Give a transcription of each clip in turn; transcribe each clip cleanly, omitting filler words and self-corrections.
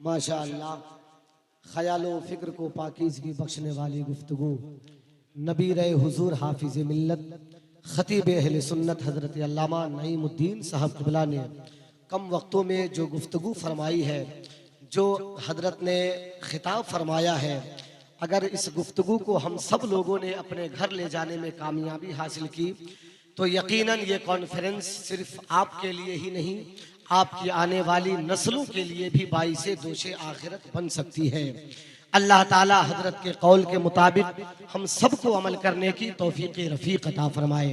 माशा अल्लाह, ख्यालो फिक्र को पाकीज़गी बख्शने वाली गुफ्तगू नबी रहे हुजूर हाफिज मिल्लत खतीब अहले सुन्नत हज़रत अल्लामा नईमुद्दीन साहब क़िबला ने कम वक्तों में जो गुफ्तगू फरमाई है, जो हजरत ने खिताब फरमाया है, अगर इस गुफ्तगू को हम सब लोगों ने अपने घर ले जाने में कामयाबी हासिल की तो यकीनन ये कॉन्फ्रेंस सिर्फ आपके लिए ही नहीं, आपकी आने वाली नस्लों के लिए भी बाइसे दोषे आखिरत बन सकती है। अल्लाह ताला हजरत के कौल के मुताबिक हम सबको अमल करने की तौफीक रफ़ीक अता फरमाए।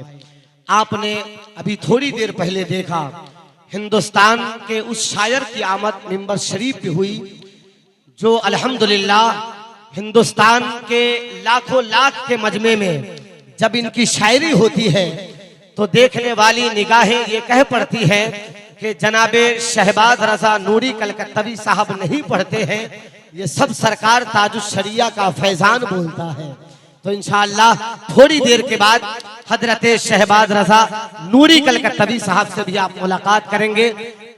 आपने अभी थोड़ी देर पहले देखा हिंदुस्तान के उस शायर की आमद मिंबर शरीफ पे हुई जो अल्हम्दुलिल्लाह हिंदुस्तान के लाखों लाख के मजमे में जब इनकी शायरी होती है तो देखने वाली निगाहें ये कह पड़ती हैं कि जनाबे शहबाज रजा नूरी कलकत्तवी साहब नहीं पढ़ते हैं, ये सब सरकार ताजुश शरिया का फैजान बोलता है। तो इंशाअल्लाह थोड़ी देर के बाद हजरत शहबाज रजा नूरी कलकत्तवी साहब से भी आप मुलाकात करेंगे।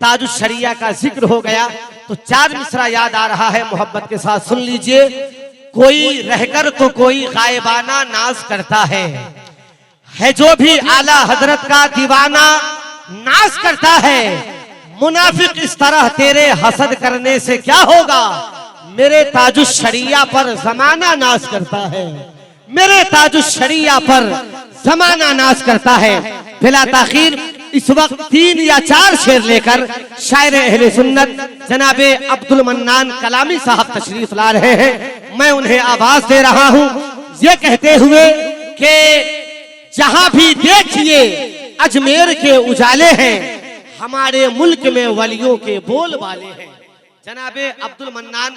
ताजुश शरिया का जिक्र हो गया तो चार मिसरा याद आ रहा है, मोहब्बत के साथ सुन लीजिए। कोई रहकर तो कोई गायबाना नाज करता है जो भी आला हजरत का दीवाना नाज करता है। मुनाफिक इस तरह तेरे हसद करने से क्या होगा, मेरे ताजुश शरिया पर जमाना नाज करता है, मेरे ताजुश शरिया पर जमाना नाज करता है। बिला ताखीर इस वक्त 3 या 4 शेर लेकर शायर अहले सुन्नत जनाबे अब्दुल मन्नान कलामी साहब तशरीफ ला रहे हैं। मैं उन्हें आवाज दे रहा हूं ये कहते हुए कि जहां भी देखिए अजमेर के उजाले हैं, हमारे मुल्क में वलियों के बोल वाले हैं। जनाबे अब्दुल मन्नान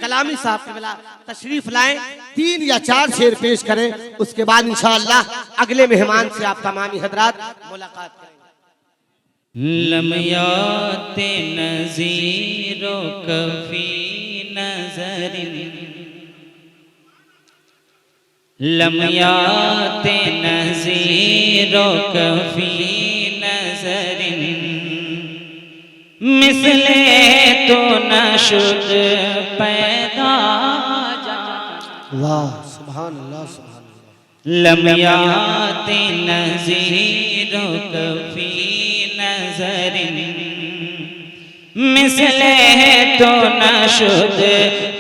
कलामी साहब के बिला तशरीफ लाएं, 3 या 4 शेर पेश करें, उसके बाद इंशाअल्लाह अगले मेहमान से आप तमामी हजरात मुलाकात करेंगे। लमयाते नज़ीरो कफी नज़रिन, लमयाते नज़ीरो कफी नज़रिन, मिसले तो न शुद पैदा जा। वाह, सुभान अल्लाह, सुभान अल्लाह। लमयाते नज़ीरो कफी नज़रिन, मिसले तो न शुद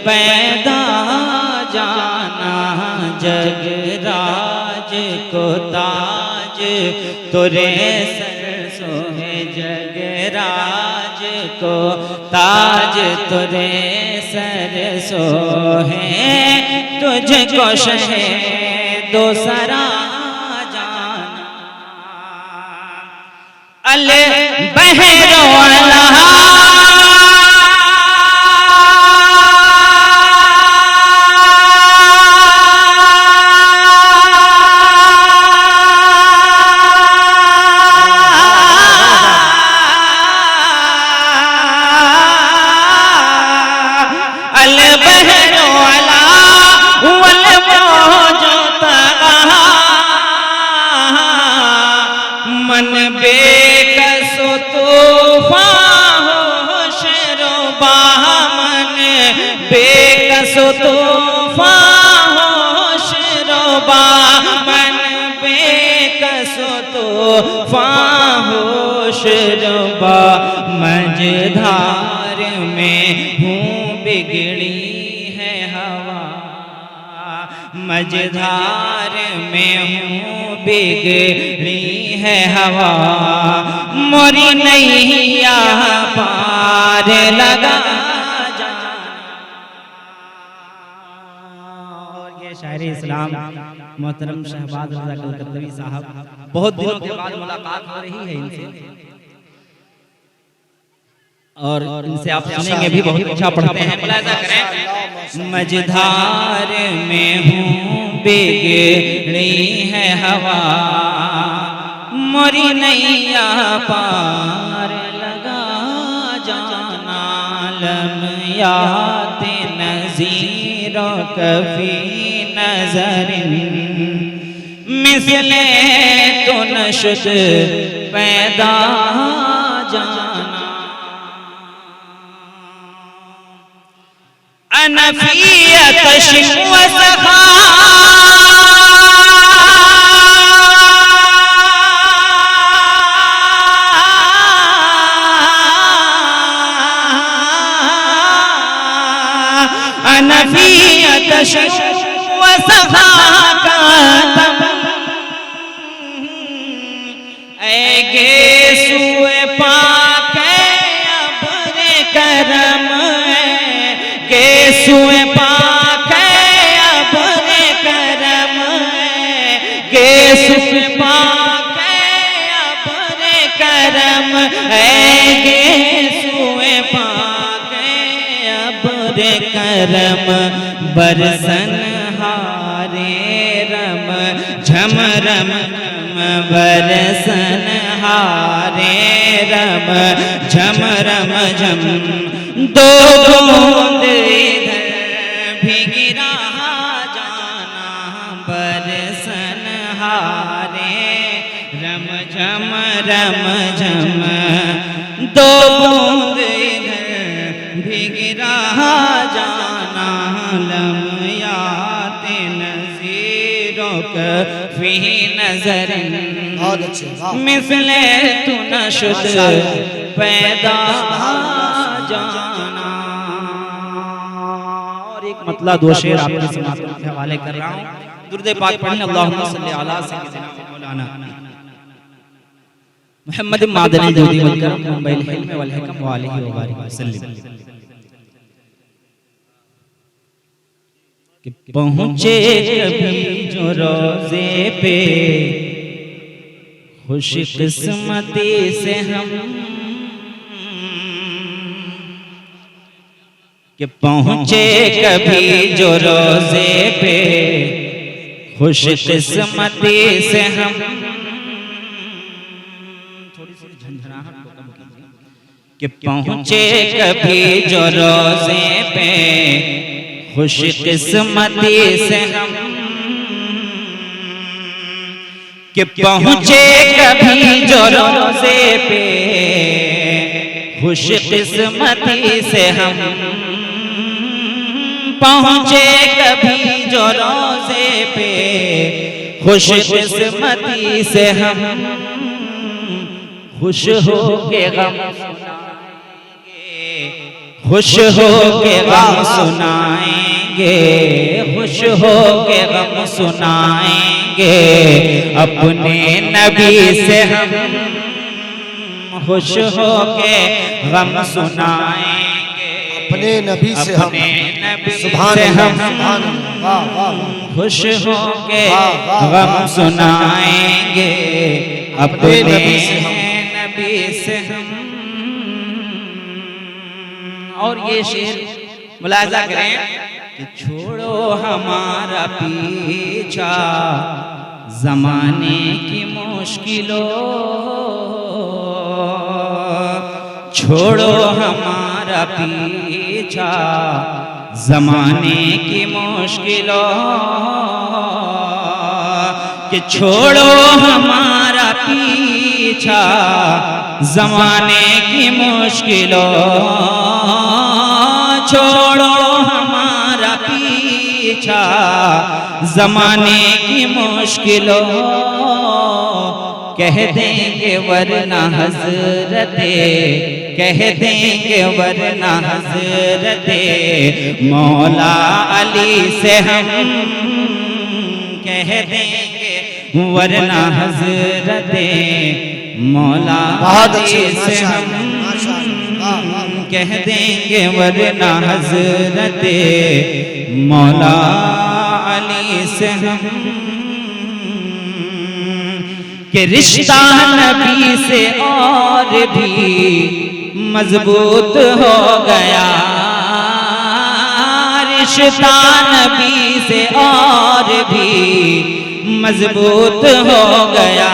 पैदा जाना। जगराज को ताज तुरे सरसों है, जगराज को ताज तुरे सरसों है, तुझको शहे दो सरा जाना। अल बहरो अल्लाह मझधार में हूँ बिगड़ी है हवा, मझधार में हूँ बिगड़ी है हवा, मोरी नैया पार लगा जाना। और ये शायर इस्लाम मोहतरम शहबाज रजा कलकत्तवी साहब, बहुत दिनों के बाद मुलाकात हो रही है इनसे और इनसे आप सुनेंगे भी, बहुत अच्छा पढ़ते हैं, मुलाजा करें। मझधार में हूँ बिगड़ी है हवा, मोरी नैया पार लगा जाना। लमयाते नज़ीरो कफी नज़रिन, मिसले तो न शुद पैदा जाना। अनफियत व सखा अनफियत व सखा का गेसुए पाके अपने करम गेसुए पाके अपने करम गेसुए पाके अपने करम गेसुए पाके अपने करम बरसन हारे रम झम रम बरसन हारे रम झम रम झम दो बूंद इधर भी गिरा जाना बरसन हारे रम झम झम दो बूंद इधर भी गिरा जाना लम्याते नज़ीरों का फी नजर मिसले तू नशुद पैदा जाना। और एक मतला दो शेर आपके समाप्त के हवाले कर रहा हूँ। दुरूद पाक पढ़ने अल्लाहुम्मा सल्ली अला सय्यिदिना मौलाना मुहम्मद मादनी दूदी वल करम मुंबई हिल्म वल हिकम व आलिहि व बारिक वसल्लम। कि पहुँचे कभी जो रोज़े पे खुश किस्मती से हम कि पहुँचे कभी जो रोज़े पे खुश किस्मती से हम थोड़ी सी झंझनाहट को कम कीजिए कि पहुँचे कभी जो रोज़े पे खुश किस्मती से हम कि पहुँचे कभी जो रोज़े पे खुश किस्मती से हम पहुँचे कभी जो रोज़े पे खुश किस्मती से हम खुश हो के गम खुश हो के गम सुनाएंगे खुश हो के गम सुनाएंगे अपने नबी से हम खुश हो के गम सुनाएंगे अपने नबी से हम सुभान हम खुश हो के गम सुनाएंगे अपने नबी से हम। और ये शेर मुलाजा करें कि छोड़ो हमारा पीछा ज़माने की मुश्किलों छोड़ो हमारा पीछा ज़माने की मुश्किलों कि छोड़ो हमारा पीछा ज़माने की मुश्किलों छोड़ो हमारा पीछा ज़माने की मुश्किलों कह देंगे वरना हज़रते कह देंगे वरना हज़रते मौला अली से हम कह देंगे वरना हज़रते मौला अली से हम कह देंगे वरना हज़रते मौला अली से हम कि रिश्ता नबी से और भी मजबूत हो गया रिश्ता नबी से और भी मजबूत हो गया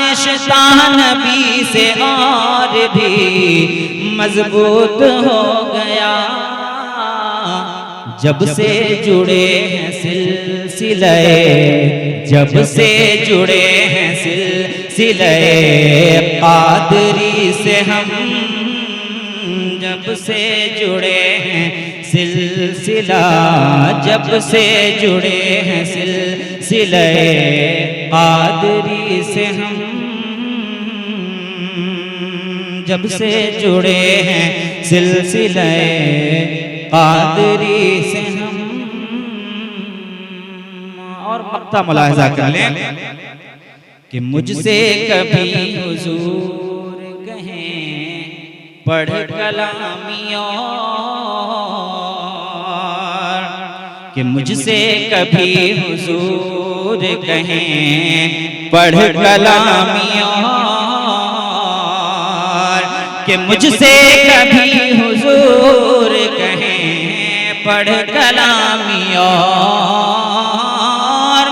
रिश्ता नबी से और भी मजबूत हो गया जब से जुड़े हैं सिलसिले जब से जुड़े हैं सिलसिले कादरी से हम जब से जुड़े हैं सिलसिला, जब से जुड़े हैं सिलसिले कादरी से हम, जब से जुड़े हैं सिलसिले कादरी से हम। और मक्ता मुलाहिजा कर लें कि मुझसे कभी हुजूर कहें पढ़ कलामी और, कि मुझसे कभी हुजूर कहें पढ़ कलामी और, कि मुझसे कभी हुजूर कहें पढ़ कलामी और,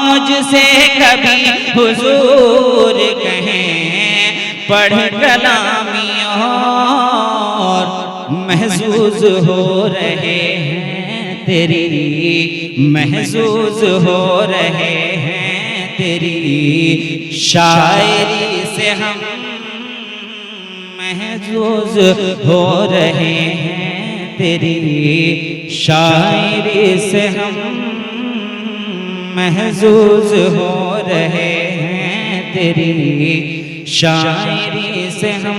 मुझसे कभी हुजूर कहें पढ़ कलामी और, महसूस हो रहे हैं तेरी, महसूस हो रहे हैं तेरी शायरी से हम, महसूस हो रहे हैं तेरी शायरी से हम, महसूस हो रहे हैं तेरी शायरी से हम।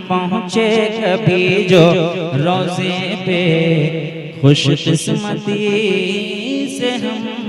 पहुँचे कभी जो रोज़े पे खुशकिस्मती से हम।